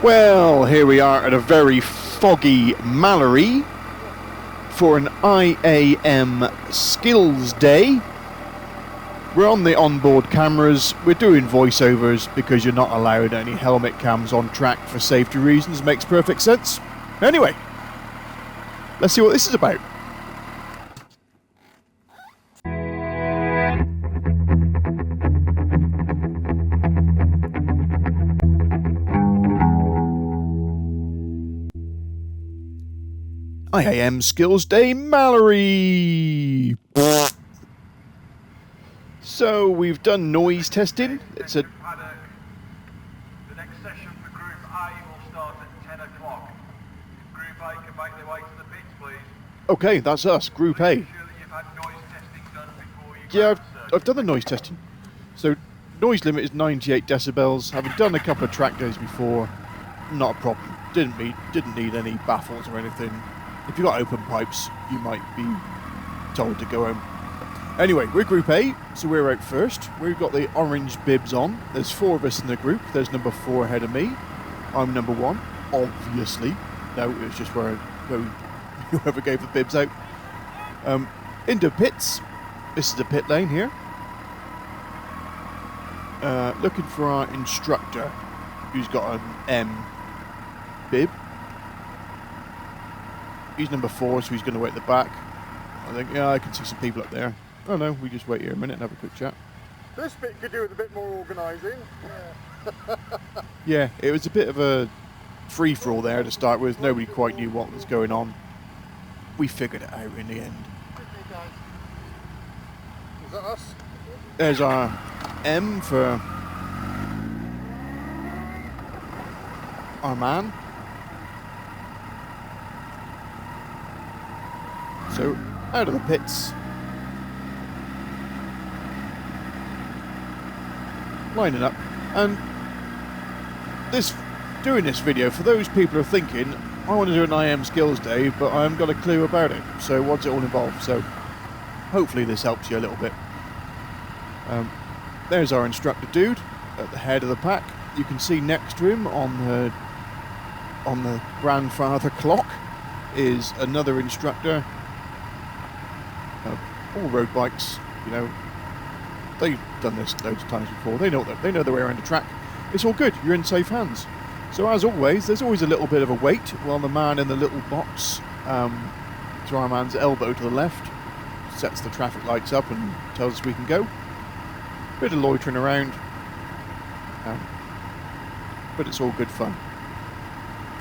Well, here we are at a very foggy Mallory for an IAM skills day. We're on the onboard cameras, we're doing voiceovers because you're not allowed any helmet cams on track for safety reasons. Makes perfect sense. Anyway, let's see what this is about. IAM Skills Day Mallory. So we've done noise testing. It's a The next session for Group A will start at 10 o'clock. Group A can make their way to the pits, please. okay. That's us, Group A. Make sure that you've had noise testing done before you Yeah, go. I've done the noise testing. So noise limit is 98 decibels. Having done a couple of track days before, not a problem. Didn't need any baffles or anything. If you've got open pipes, you might be told to go home. Anyway, we're Group A, so we're out first. We've got the orange bibs on. There's 4 of us in the group. There's number 4 ahead of me. I'm number 1, obviously. No, it was just where whoever gave the bibs out. Into pits. This is the pit lane here. Looking for our instructor, who's got an M bib. He's number 4, so he's going to wait at the back. I think, yeah, I can see some people up there. Oh no, we just wait here a minute and have a quick chat. This bit could do with a bit more organising. Yeah, it was a bit of a free-for-all there to start with. Nobody quite knew what was going on. We figured it out in the end. Is that us? There's our M for our man. So, out of the pits. Lining up. And doing this video, for those people who are thinking, I want to do an IAM skills day, but I haven't got a clue about it. So what's it all involve? So hopefully this helps you a little bit. There's our instructor dude at the head of the pack. You can see next to him on the grandfather clock is another instructor. All road bikes, you know, they've done this loads of times before. They know their way around the track. It's all good. You're in safe hands. So as always, there's always a little bit of a wait while the man in the little box, to our man's elbow to the left, sets the traffic lights up and tells us we can go. Bit of loitering around, but it's all good fun.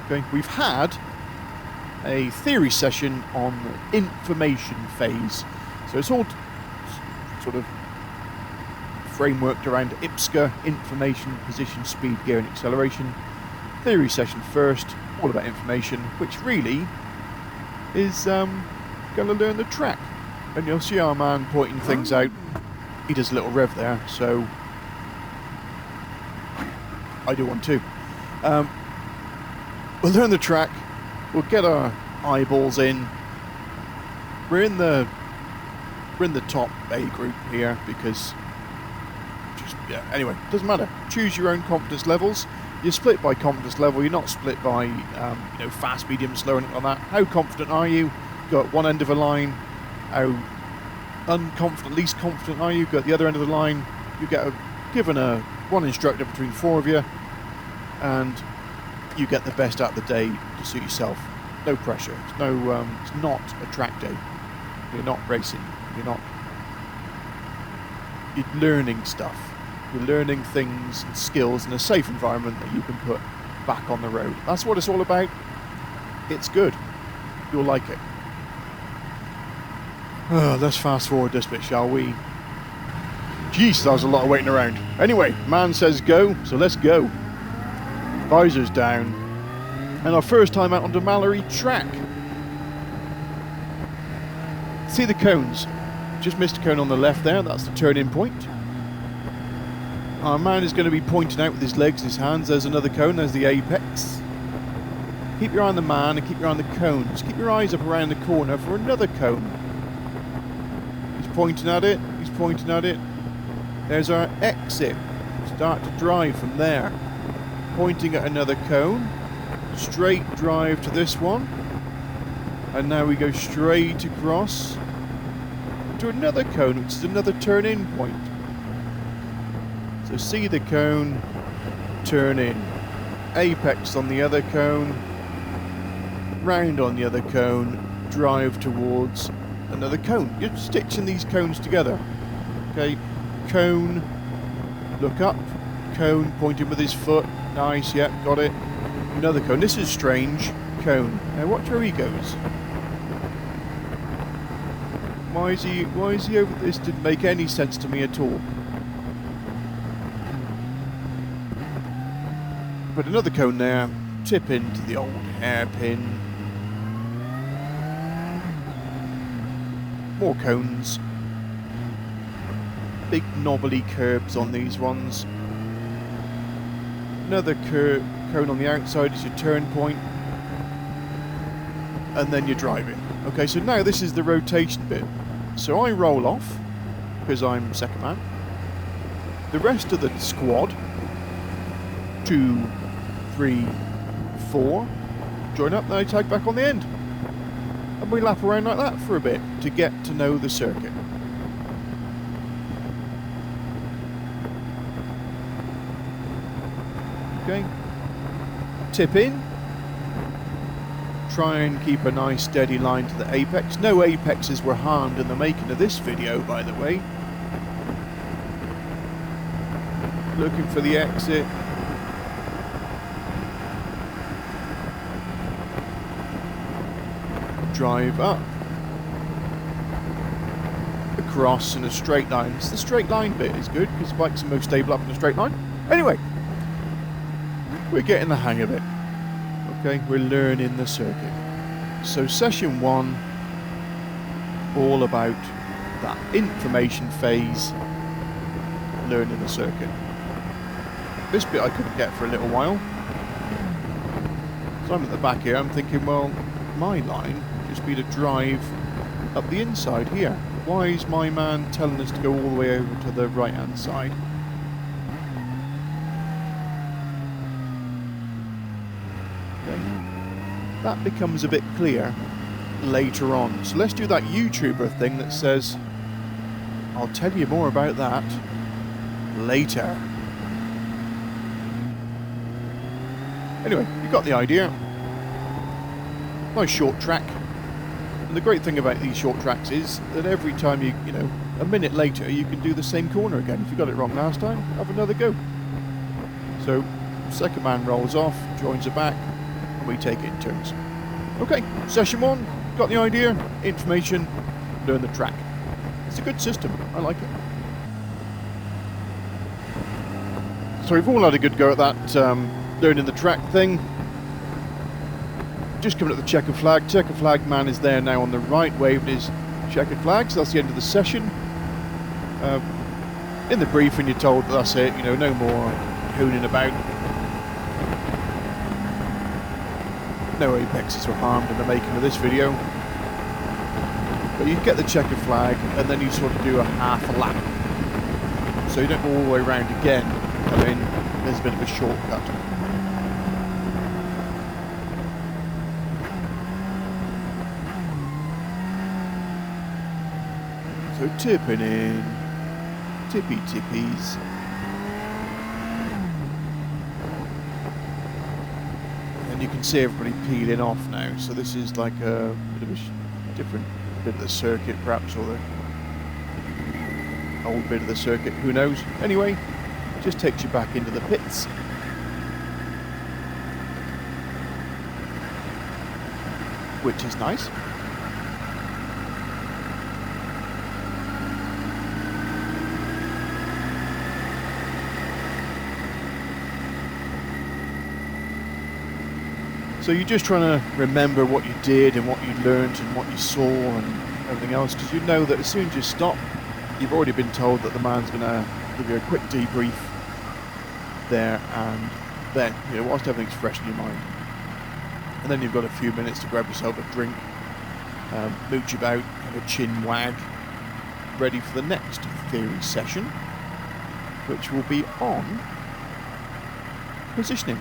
Okay, we've had a theory session on the information phase. So it's all sort of frameworked around IPSCA, information, position, speed, gear and acceleration. Theory session first, all about information, which really is going to learn the track. And you'll see our man pointing things out. He does a little rev there, so I do one too. We'll learn the track, we'll get our eyeballs in. We're in the top A group here because anyway, doesn't matter. Choose your own confidence levels. You're split by confidence level. You're not split by fast, medium, slow, and like that. How confident are you? Go at one end of a line. How unconfident, least confident are you? Go at the other end of the line. You get given one instructor between 4 of you, and you get the best out of the day to suit yourself. No pressure. It's not a track day. You're not racing. You're learning stuff. You're learning things and skills in a safe environment that you can put back on the road. That's what it's all about. It's good. You'll like it. Let's fast forward this bit, shall we? Jeez, that was a lot of waiting around. Anyway, man says go, so let's go. Visors down. And our first time out onto Mallory track. See the cones. Just missed a cone on the left there, that's the turning point. Our man is going to be pointing out with his legs and his hands. There's another cone, there's the apex. Keep your eye on the man and keep your eye on the cones. Keep your eyes up around the corner for another cone. He's pointing at it, he's pointing at it. There's our exit. Start to drive from there. pointing at another cone. Straight drive to this one. And now we go straight across to another cone, which is another turn-in point. So see the cone, turn in. Apex on the other cone, round on the other cone, drive towards another cone. You're stitching these cones together. Okay, cone, look up, cone, pointing with his foot. Nice, yeah, got it. Another cone. This is strange. Cone. Now watch where he goes. Why is he over this? Didn't make any sense to me at all. But another cone there. Tip into the old hairpin. More cones. Big knobbly curbs on these ones. Another cone on the outside is your turn point. And then you're driving. Okay, so now this is the rotation bit. So I roll off, because I'm second man. The rest of the squad, 2, 3, 4, join up, then I tag back on the end. And we lap around like that for a bit to get to know the circuit. Okay, tip in. Try and keep a nice steady line to the apex. No apexes were harmed in the making of this video, by the way. Looking for the exit. Drive up. Across in a straight line. It's the straight line bit is good, because bikes are most stable up in a straight line. Anyway, we're getting the hang of it. Okay, we're learning the circuit. So session 1, all about that information phase, learning the circuit. This bit I couldn't get for a little while. So I'm at the back here, I'm thinking, well, my line would just be to drive up the inside here. Why is my man telling us to go all the way over to the right hand side? That becomes a bit clear later on. So let's do that YouTuber thing that says, I'll tell you more about that later. Anyway, you got the idea. Nice short track. And the great thing about these short tracks is that every time you know, a minute later, you can do the same corner again. If you got it wrong last time, have another go. So, second man rolls off, joins the back, and we take it in turns. Okay, session 1, got the idea, information, learn the track. It's a good system, I like it. So we've all had a good go at that learning the track thing. Just coming up the checkered flag. Checkered flag man is there now on the right, waving his checkered flag, so that's the end of the session. In the briefing you're told that that's it, you know, no more hooning about. No apexes were harmed in the making of this video. But you get the checkered flag and then you sort of do a half a lap. So you don't go all the way around again. Come in, there's a bit of a shortcut. So tipping in, tippy tippies. You can see everybody peeling off now, so this is like a bit of a different bit of the circuit, perhaps, or the old bit of the circuit, who knows. Anyway, just takes you back into the pits. Which is nice. So you're just trying to remember what you did and what you learned and what you saw and everything else, because you know that as soon as you stop, you've already been told that the man's going to give you a quick debrief there, and then, you know, whilst everything's fresh in your mind. And then you've got a few minutes to grab yourself a drink, mooch about, have a chin wag, ready for the next theory session, which will be on positioning.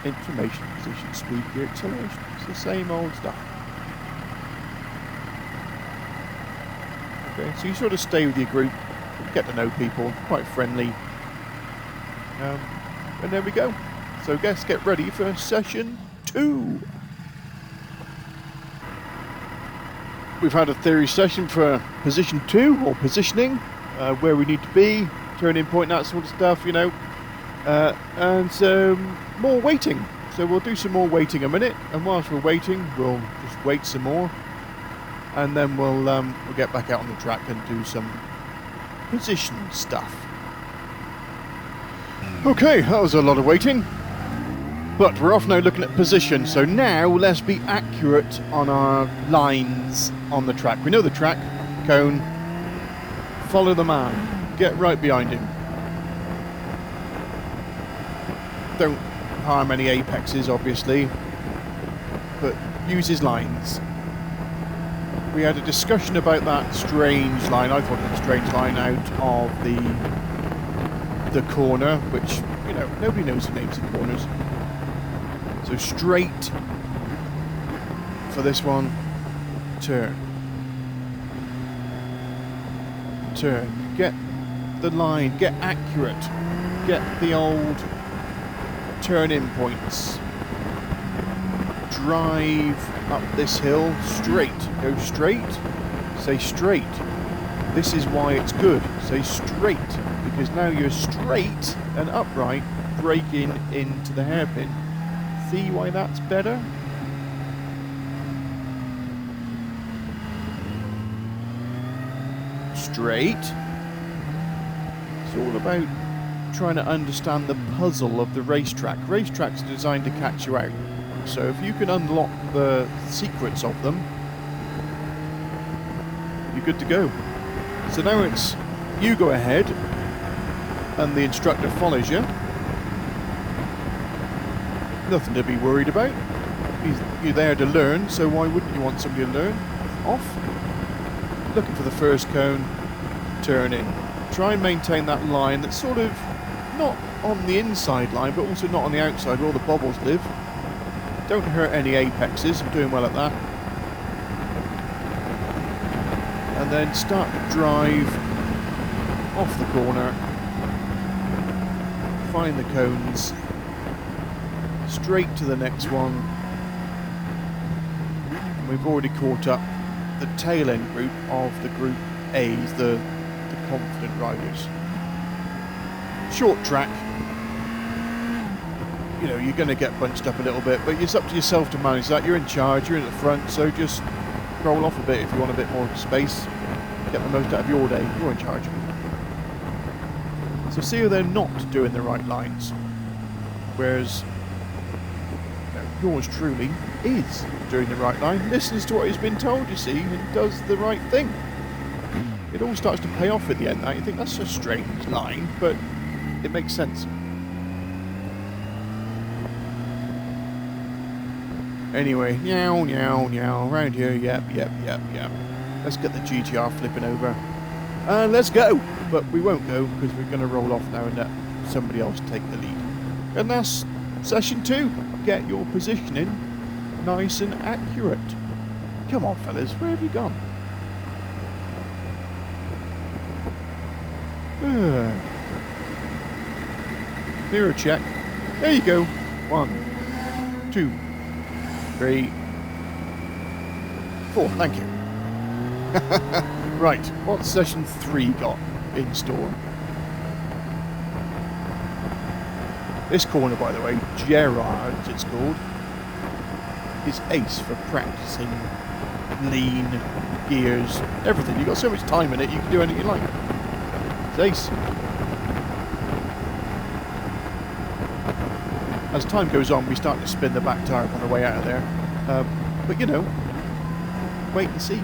information, position, speed, gear, acceleration. It's the same old stuff. Okay, so you sort of stay with your group, get to know people, quite friendly. And there we go. So guys, get ready for session 2. We've had a theory session for position 2, or positioning, where we need to be, turning point, that sort of stuff, you know. And some more waiting. So we'll do some more waiting a minute, and whilst we're waiting, we'll just wait some more. And then we'll get back out on the track and do some position stuff. Okay, that was a lot of waiting. But we're off now looking at position, so now let's be accurate on our lines on the track. We know the track, cone, follow the man, get right behind him. Don't harm any apexes, obviously, but use his lines. We had a discussion about that strange line. I thought it was a strange line out of the corner, which, you know, nobody knows the names of corners. So straight for this one, turn. Turn. Get the line, get accurate. Get the old turn-in points. Drive up this hill straight. Go straight. Say straight. This is why it's good. Say straight. Because now you're straight and upright, braking into the hairpin. See why that's better? Straight. It's all about trying to understand the puzzle of the racetrack. Racetracks are designed to catch you out. So if you can unlock the secrets of them, you're good to go. So now it's you go ahead and the instructor follows you. Nothing to be worried about. You're there to learn, so why wouldn't you want somebody to learn? Off. Looking for the first cone, turn in. Try and maintain that line that's sort of not on the inside line, but also not on the outside where all the bobbles live. Don't hurt any apexes, I'm doing well at that. And then start to drive off the corner, find the cones, straight to the next one. And we've already caught up the tail end group of the group A's, the confident riders. Short track, you know, you're going to get bunched up a little bit, but it's up to yourself to manage that. You're in charge, you're in the front, so just roll off a bit if you want a bit more space. Get the most out of your day, you're in charge. So see how they're not doing the right lines, whereas yours truly is doing the right line, listens to what he's been told, you see, and does the right thing. It all starts to pay off at the end. Now you think that's a strange line, but it makes sense. Anyway, meow, meow, meow, around here, yep. Let's get the GTR flipping over. And let's go! But we won't go, because we're going to roll off now and let somebody else take the lead. And that's session 2. Get your positioning nice and accurate. Come on, fellas, where have you gone? Mirror check. There you go. 1, 2, 3, 4. Thank you. Right, what's session 3 got in store? This corner, by the way, Gerard, it's called, is ace for practicing lean, gears, everything. You've got so much time in it, you can do anything you like. It's ace. As time goes on, we start to spin the back tyre on the way out of there. But you know, wait and see.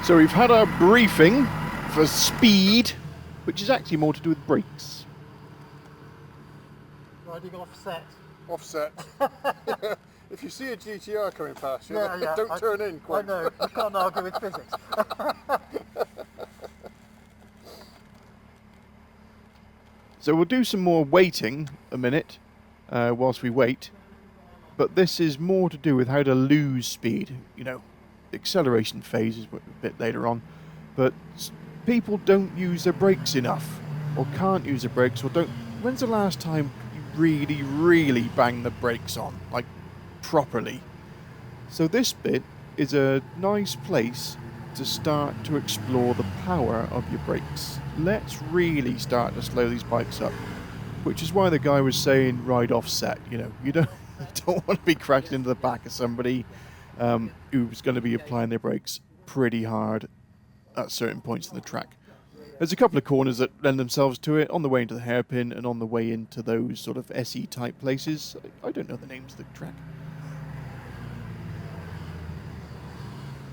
So we've had our briefing for speed, which is actually more to do with brakes. Riding offset. Offset. If you see a GTR coming past you, Yeah. don't turn in quick. I know, you can't argue with physics. So we'll do some more waiting a minute whilst we wait. But this is more to do with how to lose speed. You know, the acceleration phase is a bit later on. But people don't use their brakes enough, or can't use their brakes, or don't. When's the last time you really, really bang the brakes on, like properly? So this bit is a nice place to start to explore the power of your brakes. Let's really start to slow these bikes up, which is why the guy was saying ride offset. You know, you don't want to be crashing into the back of somebody who's going to be applying their brakes pretty hard at certain points in the track. There's a couple of corners that lend themselves to it, on the way into the hairpin and on the way into those sort of SE type places. I don't know the names of the track.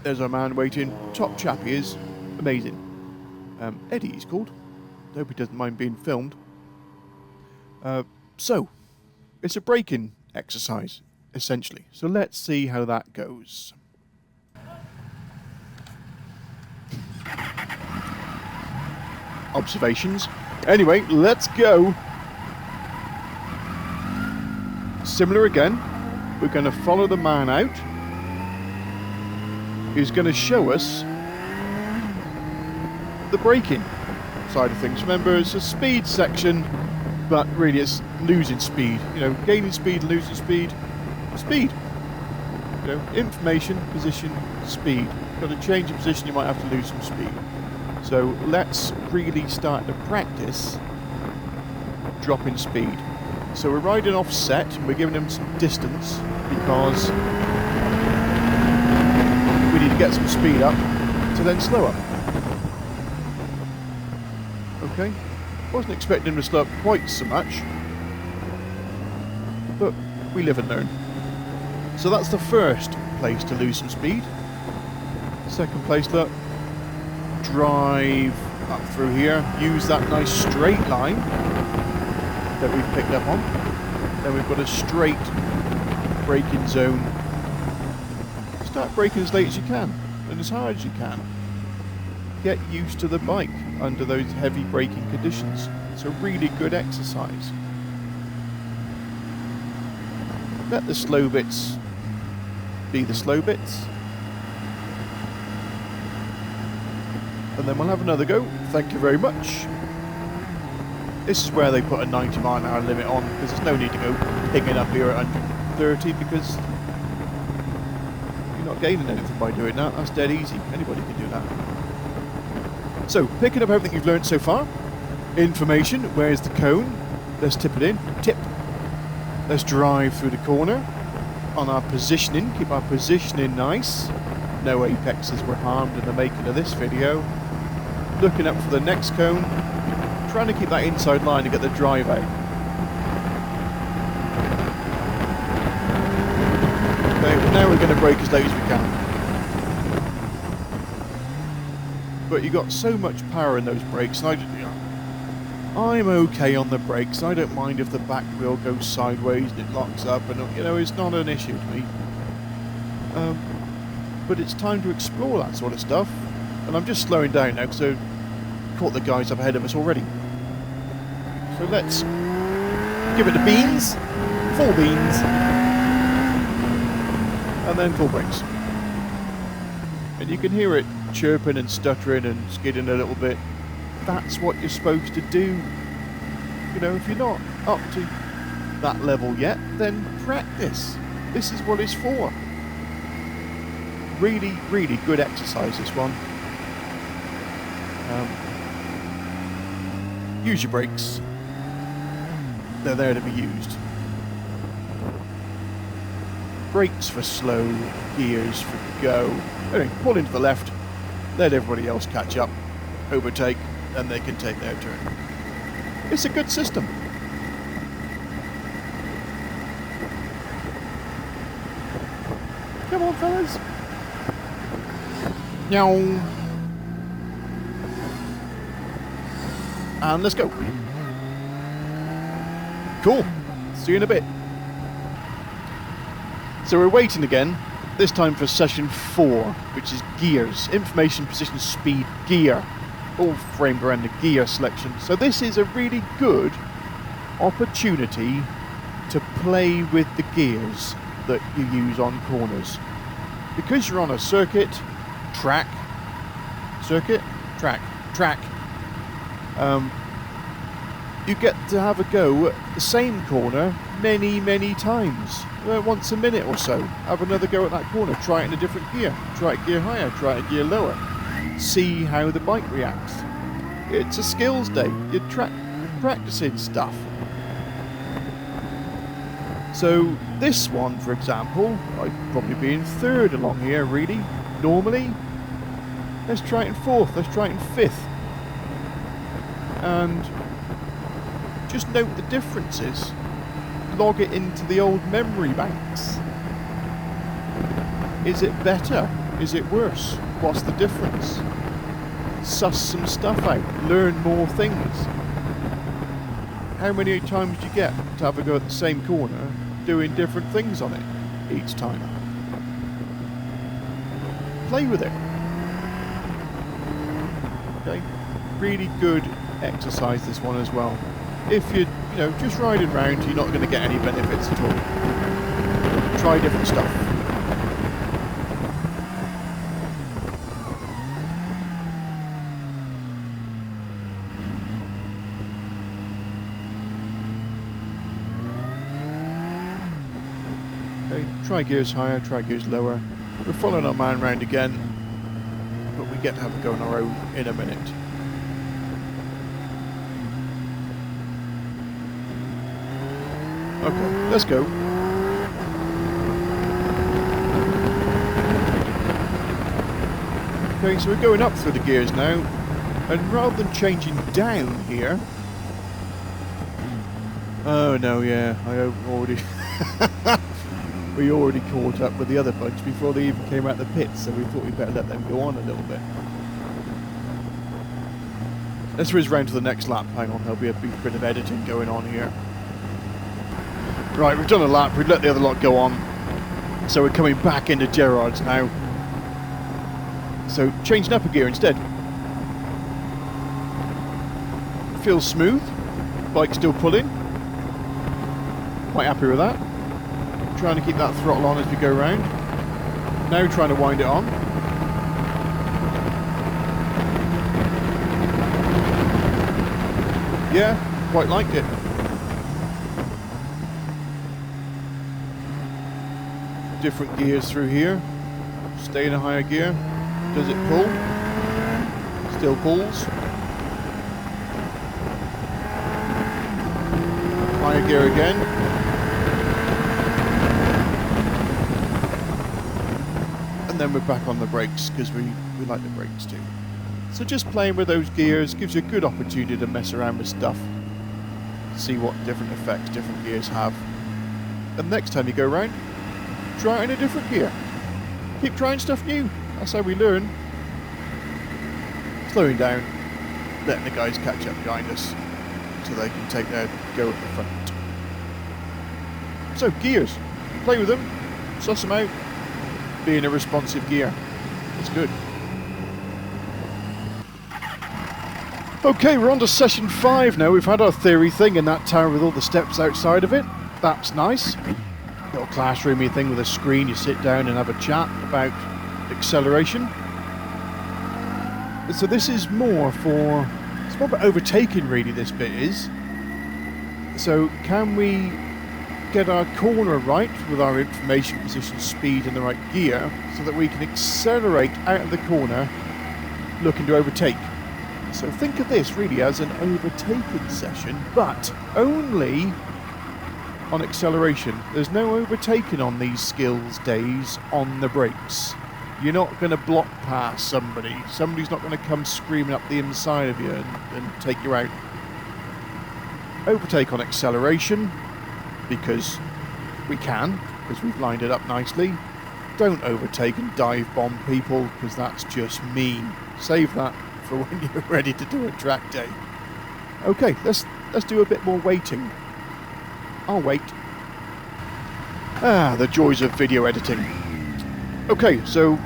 There's our man waiting. Top chap he is. Amazing. Eddie he's called. Hope he doesn't mind being filmed. So, it's a braking exercise, essentially. So let's see how that goes. Observations. Anyway, let's go. Similar again. We're going to follow the man out. He's going to show us the braking side of things. Remember, it's a speed section, but really it's losing speed. You know, gaining speed, losing speed. Speed. You know, information, position, speed. Got to change your position, you might have to lose some speed. So let's really start to practice dropping speed. So we're riding offset, and we're giving him some distance because we need to get some speed up to then slow up. Okay, wasn't expecting him to slow up quite so much, but we live and learn. So that's the first place to lose some speed. Second place, look. Drive up through here, use that nice straight line that we've picked up on. Then we've got a straight braking zone. Start braking as late as you can and as hard as you can. Get used to the bike under those heavy braking conditions. It's a really good exercise. Let the slow bits be the slow bits. And then we'll have another go. Thank you very much. This is where they put a 90 mile an hour limit on, because there's no need to go picking up here at 130, because you're not gaining anything by doing that. That's dead easy. Anybody can do that. So, picking up everything you've learned so far. Information. Where's the cone? Let's tip it in. Tip. Let's drive through the corner. On our positioning, keep our positioning nice. No apexes were harmed in the making of this video. Looking up for the next cone, trying to keep that inside line to get the drive out. Okay, now we're going to brake as late as we can. But you got so much power in those brakes, and I'm okay on the brakes. I don't mind if the back wheel goes sideways and it locks up, and you know, it's not an issue to me. But it's time to explore that sort of stuff. And I'm just slowing down now because I've caught the guys up ahead of us already. So let's give it the beans, full beans, and then full brakes. And you can hear it chirping and stuttering and skidding a little bit. That's what you're supposed to do. You know, if you're not up to that level yet, then practice. This is what it's for. Really, really good exercise, this one. Use your brakes. They're there to be used. Brakes for slow, gears for go. Anyway, pull into the left, let everybody else catch up, overtake, and they can take their turn. It's a good system. Come on, fellas. Meow. And let's go. Cool. See you in a bit. So we're waiting again, this time for session 4, which is gears. Information, position, speed, gear. All framed around the gear selection. So this is a really good opportunity to play with the gears that you use on corners. Because you're on a circuit, track, you get to have a go at the same corner many times. Once a minute or so, have another go at that corner, try it in a different gear, try it gear higher, try it gear lower, see how the bike reacts. It's a skills day, you're practicing stuff. So this one, for example, I'd probably be in third along here really, normally. Let's try it in fourth, let's try it in fifth. And just note the differences. Log it into the old memory banks. Is it better? Is it worse? What's the difference? Suss some stuff out. Learn more things. How many times do you get to have a go at the same corner doing different things on it each time? Play with it. Okay? Really good exercise, this one as well. If you're, just riding around, you're not going to get any benefits at all. Try different stuff. Okay, try gears higher, try gears lower. We're following our man round again, but we get to have a go on our own in a minute. Okay, let's go. Okay, so we're going up through the gears now, and rather than changing down here... Oh no, yeah, I already... we already caught up with the other bunch before they even came out the pits, so we thought we'd better let them go on a little bit. Let's whiz round to the next lap. Hang on, there'll be a bit of editing going on here. Right, we've done a lap, we've let the other lot go on, so we're coming back into Gerard's now. So, changing up a gear instead. Feels smooth, bike still pulling. Quite happy with that. Trying to keep that throttle on as we go round. Now trying to wind it on. Yeah, quite liked it. Different gears through here. Stay in a higher gear. Does it pull? Still pulls. Higher gear again. And then we're back on the brakes because we like the brakes too. So just playing with those gears gives you a good opportunity to mess around with stuff. See what different effects different gears have. And next time you go round, try it in a different gear. Keep trying stuff new. That's how we learn. Slowing down, letting the guys catch up behind us so they can take their go at the front. So gears, play with them, suss them out, be in a responsive gear. It's good. Okay, we're on to session 5 now. We've had our theory thing in that tower with all the steps outside of it. That's nice. Little classroomy thing with a screen, you sit down and have a chat about acceleration. So this is more for, it's more about overtaking really, this bit is. So can we get our corner right with our information, position, speed and the right gear so that we can accelerate out of the corner looking to overtake. So think of this really as an overtaking session, but only on acceleration. There's no overtaking on these skills days on the brakes. You're not going to block past somebody. Somebody's not going to come screaming up the inside of you and take you out. Overtake on acceleration, because we can, because we've lined it up nicely. Don't overtake and dive bomb people, because that's just mean. Save that for when you're ready to do a track day. Okay, let's do a bit more waiting. I'll wait. Ah, the joys of video editing. Okay, so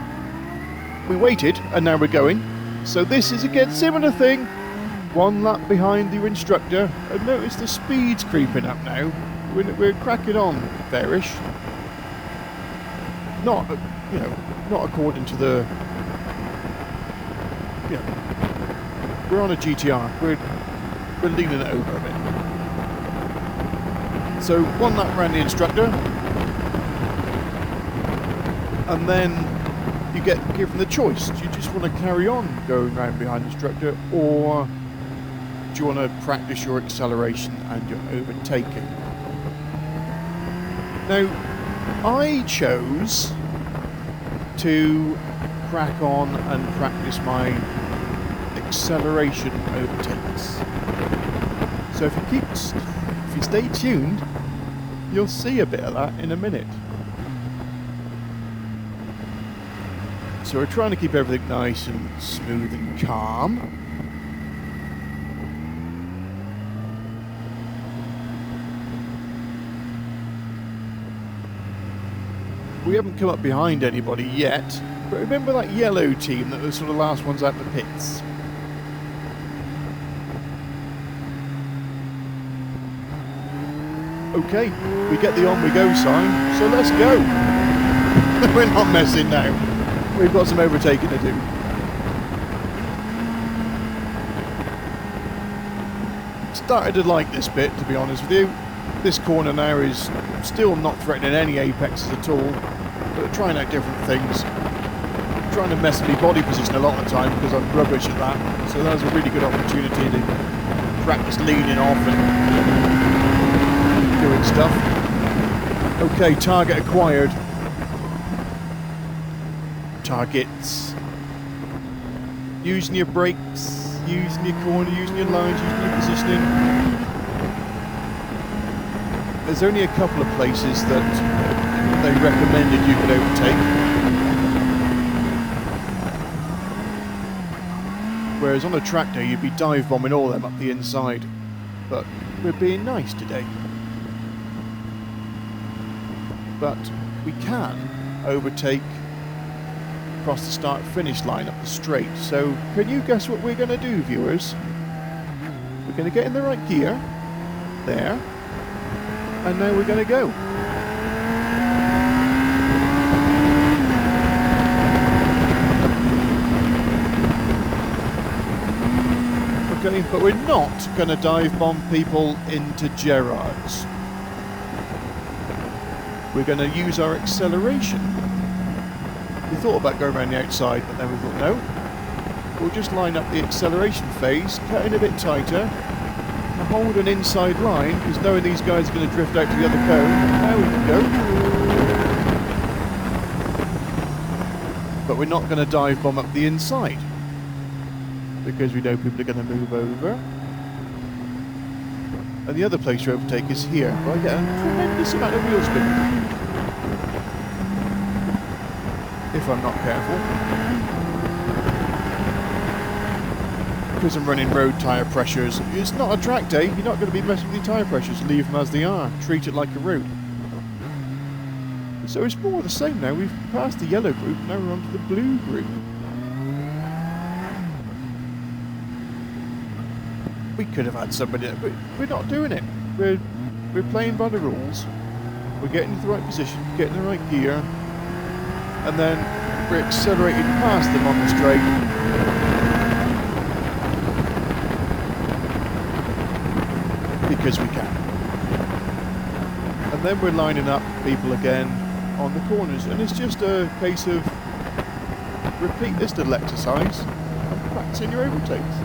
we waited and now we're going. So this is again similar thing. 1 lap behind your instructor, and notice the speed's creeping up now. We're cracking on, fairish. Not, you know, not according to the, you know, we're on a GTR. We're leaning it over a bit. So 1 lap around the instructor, and then you get given the choice. Do you just want to carry on going around behind the instructor, or do you want to practice your acceleration and your overtaking? Now, I chose to crack on and practice my acceleration overtakes. So if you stay tuned, you'll see a bit of that in a minute. So we're trying to keep everything nice and smooth and calm. We haven't come up behind anybody yet, but remember that yellow team that was sort of the last ones out the pits? Okay, we get the on we go sign, so let's go. We're not messing now. We've got some overtaking to do. Started to like this bit, to be honest with you. This corner now is still not threatening any apexes at all, but trying out different things. Trying to mess with my body position a lot of the time because I'm rubbish at that. So that was a really good opportunity to practice leaning off and doing stuff. Okay, target acquired. Targets. Using your brakes, using your corner, using your lines, using your positioning. There's only a couple of places that they recommended you could overtake. Whereas on a tractor you'd be dive bombing all of them up the inside. But we're being nice today. But we can overtake across the start-finish line up the straight. So can you guess what we're going to do, viewers? We're going to get in the right gear. There. And now we're going to go. Okay, but we're not going to dive bomb people into Gerrards. We're going to use our acceleration. We thought about going around the outside, but then we thought, no. We'll just line up the acceleration phase, cut in a bit tighter, and hold an inside line, because knowing these guys are going to drift out to the other cone, now we can go. But we're not going to dive bomb up the inside, because we know people are going to move over. And the other place to overtake is here, where I get a tremendous amount of wheel spin. If I'm not careful. Because I'm running road tyre pressures, it's not a track day, you're not going to be messing with your tyre pressures, leave them as they are, treat it like a road. So it's more the same now, we've passed the yellow group, now we're on to the blue group. We could have had somebody, but we're not doing it. We're playing by the rules, we're getting into the right position, getting the right gear, and then we're accelerating past them on the straight. Because we can. And then we're lining up people again on the corners, and it's just a case of repeat this little exercise and practicing your overtakes.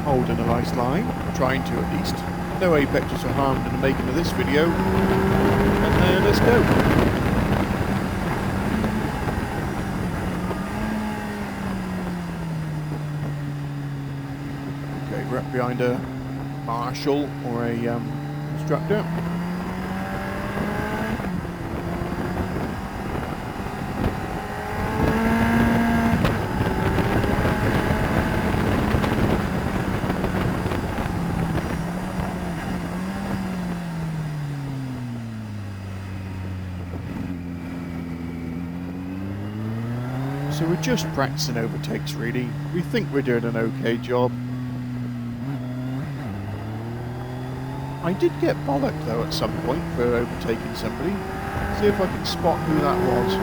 Holding a nice line, trying to at least. No apexes are harmed in the making of this video. And then let's go. Okay, we're up behind a marshal or a instructor. So we're just practicing overtakes really. We think we're doing an okay job. I did get bollocked though at some point for overtaking somebody. See if I can spot who that was.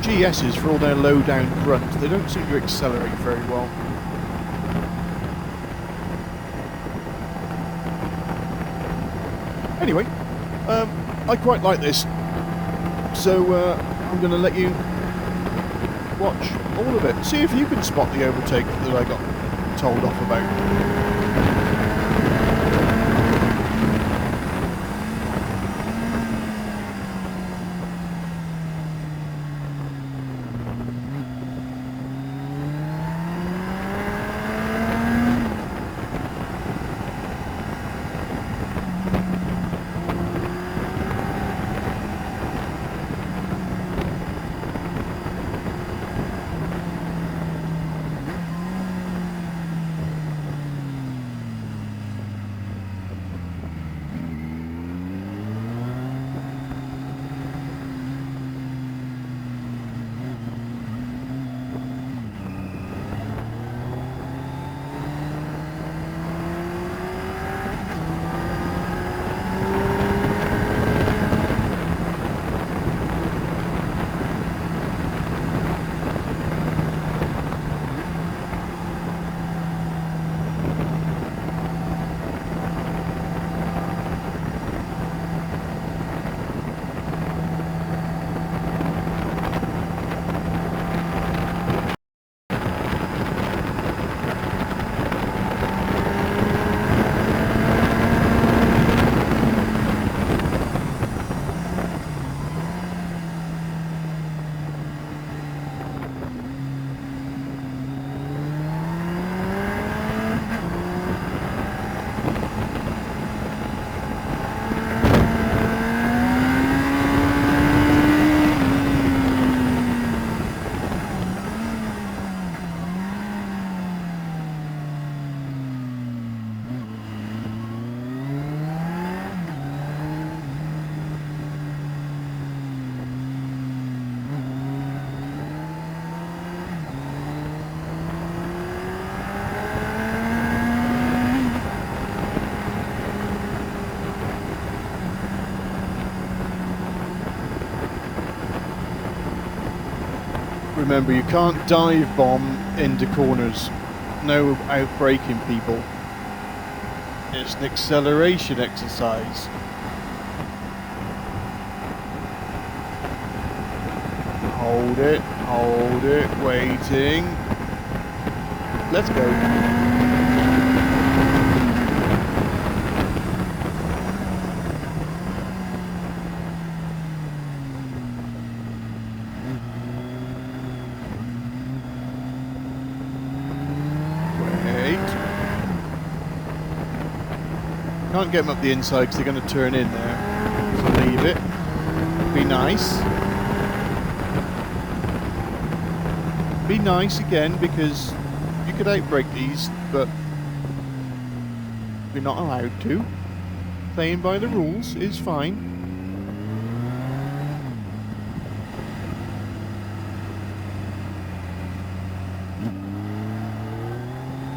GS's, for all their low down grunt, they don't seem to accelerate very well. Anyway, I quite like this, so I'm going to let you watch all of it. See if you can spot the overtake that I got told off about. Remember, you can't dive bomb into corners. No outbraking people. It's an acceleration exercise. Hold it, waiting. Let's go. Can't get them up the inside because they're going to turn in there. So leave it. Be nice. Be nice again because you could outbrake these, but we're not allowed to. Playing by the rules is fine.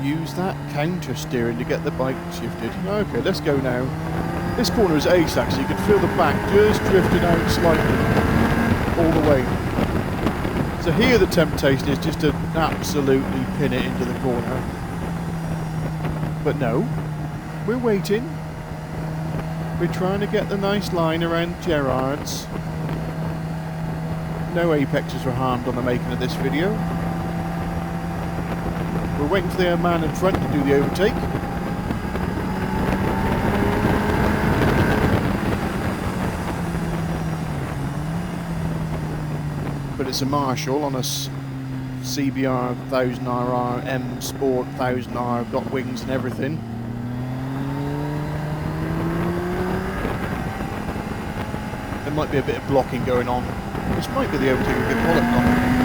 Use that counter steering to get the bike shifted. Okay, let's go now. This corner is ace actually. You can feel the back just drifting out slightly all the way. So here the temptation is just to absolutely pin it into the corner. But no, we're waiting. We're trying to get the nice line around Gerrard's. No apexes were harmed on the making of this video. We're waiting for the man in front to do the overtake. But it's a Marshall on a CBR 1000RR M Sport 1000R, got wings and everything. There might be a bit of blocking going on. This might be the overtake we get bollocked on.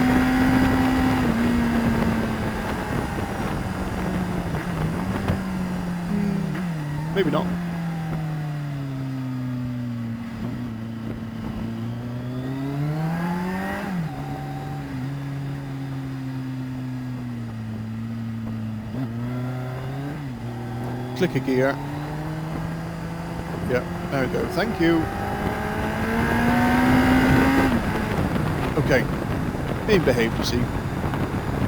Maybe not. click a gear. Yeah, there we go. Thank you. Okay. Being behaved, you see.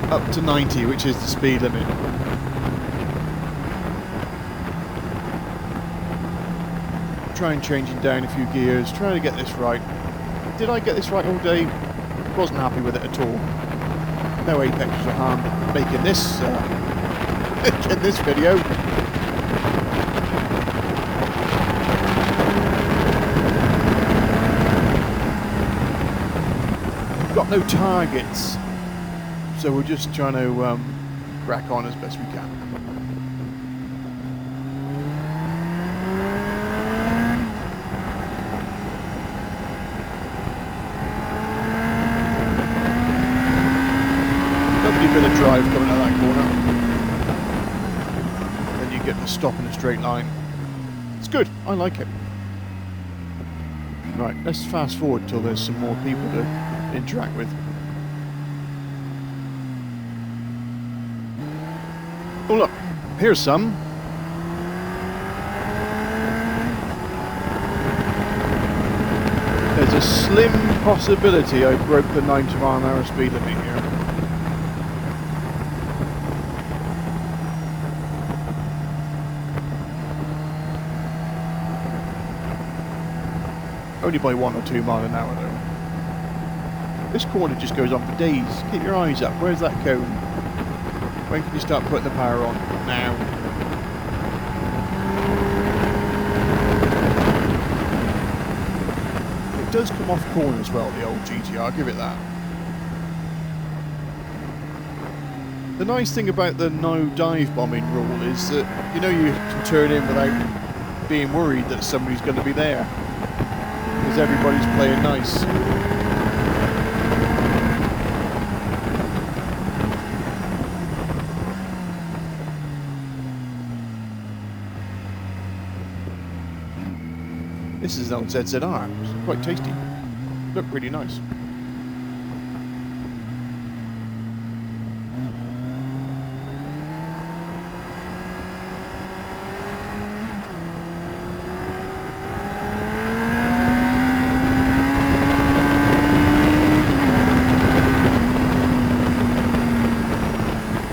Up to 90, which is the speed limit. Trying changing down a few gears, trying to get this right. Did I get this right all day? Wasn't happy with it at all. No apex was a harm making this making this video. Got no targets, so we're just trying to crack on as best we can. Lovely bit of drive coming out of that corner. Then you get to stop in a straight line. It's good, I like it. Right, let's fast forward till there's some more people to interact with. Oh look, here's some. There's a slim possibility I broke the 90-mile-an-hour speed limit here. Only by 1 or 2 miles an hour though. This corner just goes on for days. Keep your eyes up. Where's that cone? When can you start putting the power on? Now. It does come off corners well, the old GTR, I'll give it that. The nice thing about the no dive bombing rule is that, you know, you can turn in without being worried that somebody's going to be there. Because everybody's playing nice. This is an old ZZR, it's quite tasty. Look really nice.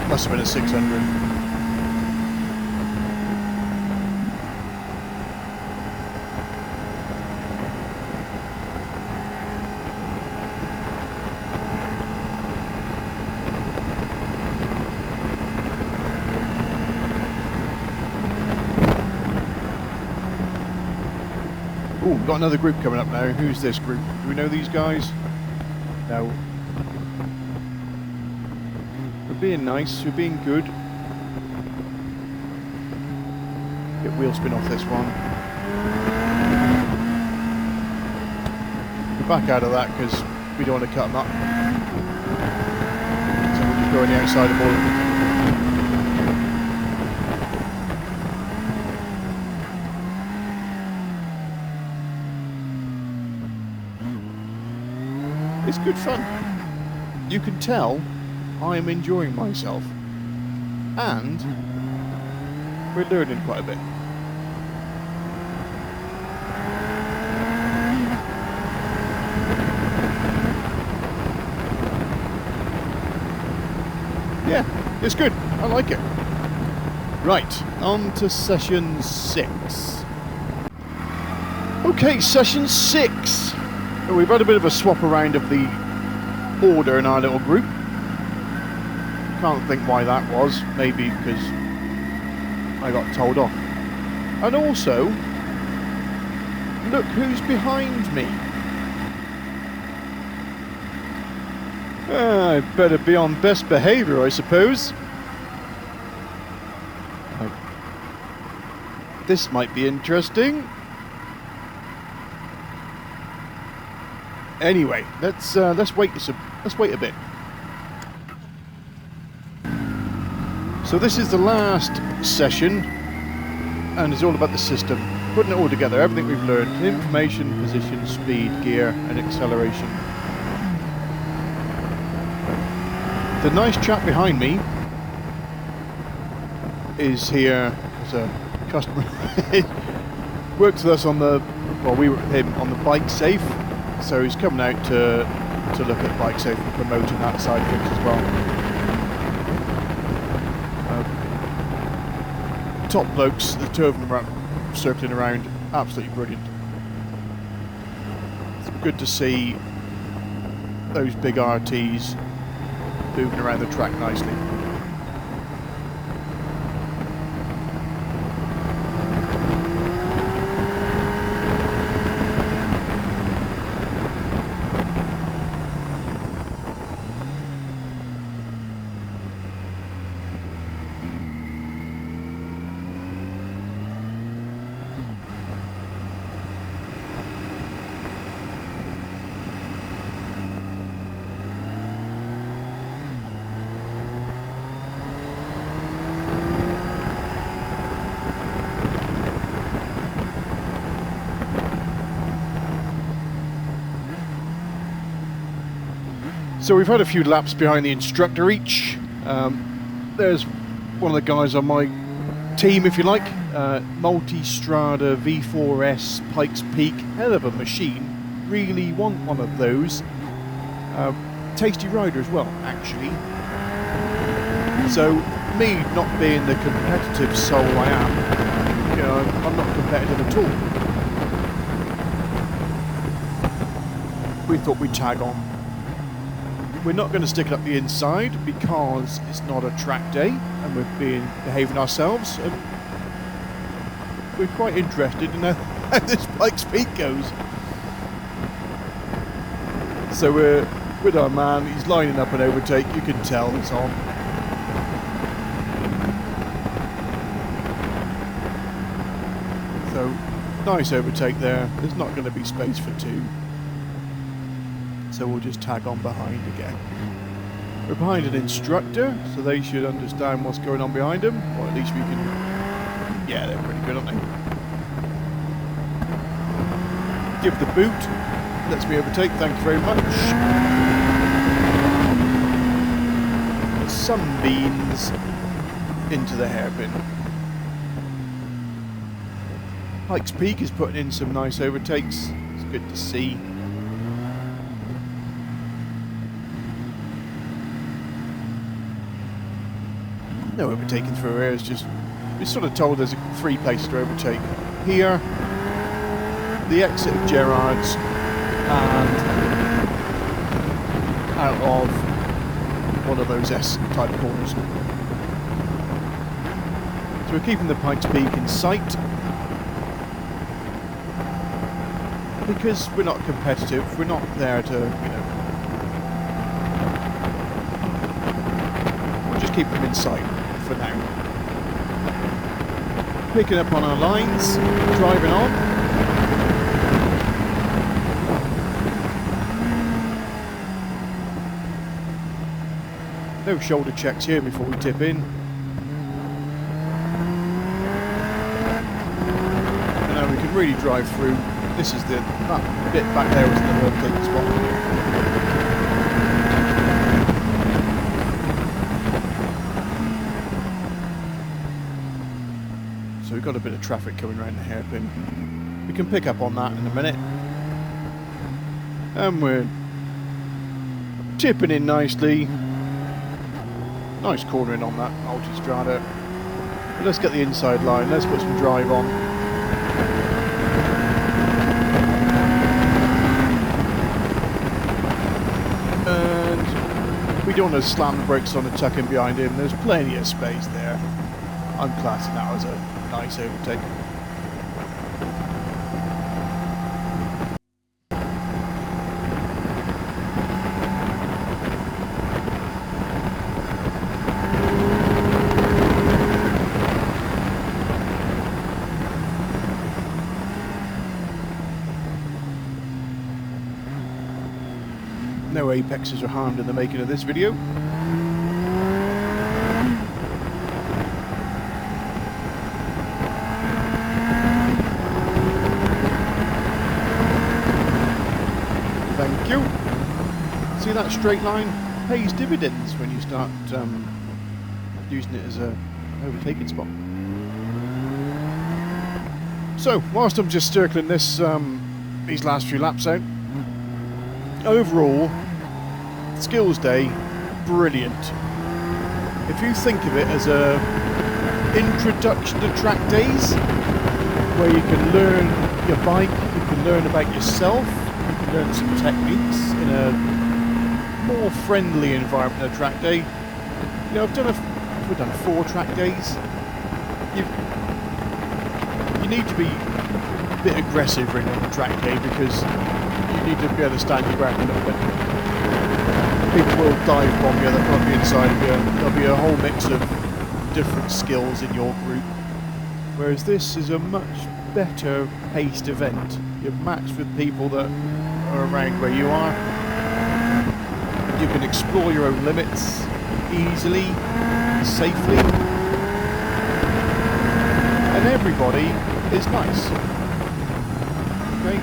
Must have been a 600. Ooh, we've got another group coming up now. Who's this group? Do we know these guys? No. We're being nice, we're being good. Get wheel spin off this one. We're back out of that because we don't want to cut them up. So we'll just go on the outside of all of them. It's good fun. You can tell I am enjoying myself, and we're learning quite a bit. Yeah, it's good. I like it. Right, on to session 6. Okay, session 6. We've had a bit of a swap around of the order in our little group. Can't think why that was. Maybe because I got told off. And also, look who's behind me. I better be on best behaviour, I suppose. This might be interesting. Anyway, let's wait a bit. So this is the last session, and it's all about the system, putting it all together, everything we've learned: information, position, speed, gear, and acceleration. The nice chap behind me is here as a customer works with us on the, well, we were with him on the bike safe, so he's coming out to look at bike safe and promoting that side of things as well. Top blokes, the two of them are circling around, absolutely brilliant. It's good to see those big RTs moving around the track nicely. So we've had a few laps behind the instructor each. There's one of the guys on my team, if you like, Multistrada V4S Pikes Peak, hell of a machine, really want one of those. Tasty rider as well, actually. So me not being the competitive soul I am, you know, I'm not competitive at all. We thought we'd tag on. We're not going to stick it up the inside because it's not a track day and we're behaving ourselves. And we're quite interested in how this Pikes Peak goes. So we're with our man, he's lining up an overtake, you can tell it's on. So, nice overtake there, there's not going to be space for two. So we'll just tag on behind again. We're behind an instructor, so they should understand what's going on behind them. Or at least we can... Yeah, they're pretty good, aren't they? Give the boot. Lets me overtake, thank you very much. Sunbeams into the hairpin. Pikes Peak is putting in some nice overtakes. It's good to see. No overtaking through here, it's just, we're sort of told there's 3 places to overtake. Here, the exit of Gerrard's, and out of one of those S-type corners. So we're keeping the Pikes Peak in sight, because we're not competitive, we're not there to, you know, we'll just keep them in sight for now. Picking up on our lines, driving on. No shoulder checks here before we tip in. And now we can really drive through. This is that bit back there was the overtaking spot. So we've got a bit of traffic coming around the hairpin. We can pick up on that in a minute. And we're tipping in nicely. Nice cornering on that Multistrada. But let's get the inside line, let's put some drive on. And we don't want to slam the brakes on and tuck in behind him, there's plenty of space there. I'm classing that as a nice overtake. No apexes are harmed in the making of this video. Thank you. See that straight line? Pays dividends when you start using it as a overtaking spot. So, whilst I'm just circling this, these last few laps out, overall, skills day, brilliant. If you think of it as a introduction to track days, where you can learn your bike, you can learn about yourself, you can learn some techniques in a more friendly environment than a track day. You know, we've done 4 track days. You need to be a bit aggressive really on the track day because you need to be able to stand your ground a little bit. People will dive bomb you, they'll come inside of you. There'll be a whole mix of different skills in your group. Whereas this is a much better paced event. You're matched with people that are around where you are. You can explore your own limits easily, safely, and everybody is nice. Okay?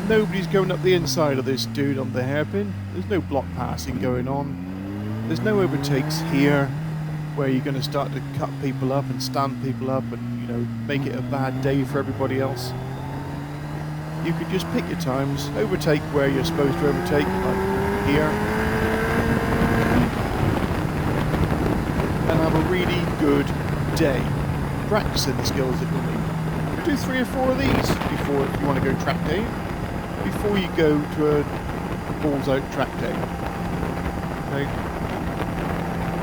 Nobody's going up the inside of this dude on the hairpin. There's no block passing going on. There's no overtakes here where you're going to start to cut people up and stand people up and, you know, make it a bad day for everybody else. You can just pick your times, overtake where you're supposed to overtake, like here, and have a really good day practicing the skills that you'll need. Do 3 or 4 of these before, if you want to go track day, before you go to a balls out track day. Okay?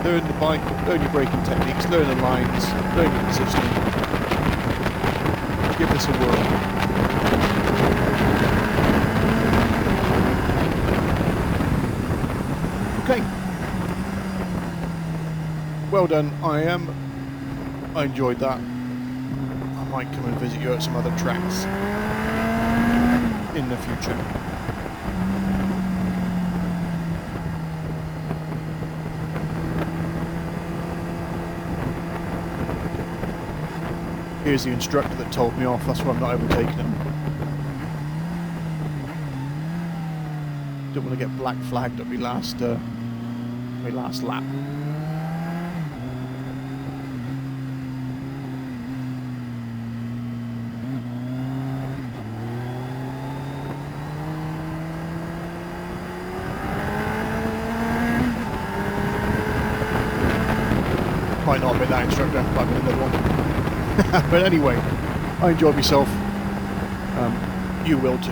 Learn the bike, learn your braking techniques, learn the lines, learn your positioning. Give this a whirl. Okay. Well done, IAM. I enjoyed that. I might come and visit you at some other tracks in the future. Here's the instructor that told me off, that's why I'm not overtaking him. Don't want to get black flagged at my last lap. Might not have been that instructor, might have been another one. But anyway, I enjoyed myself. You will too.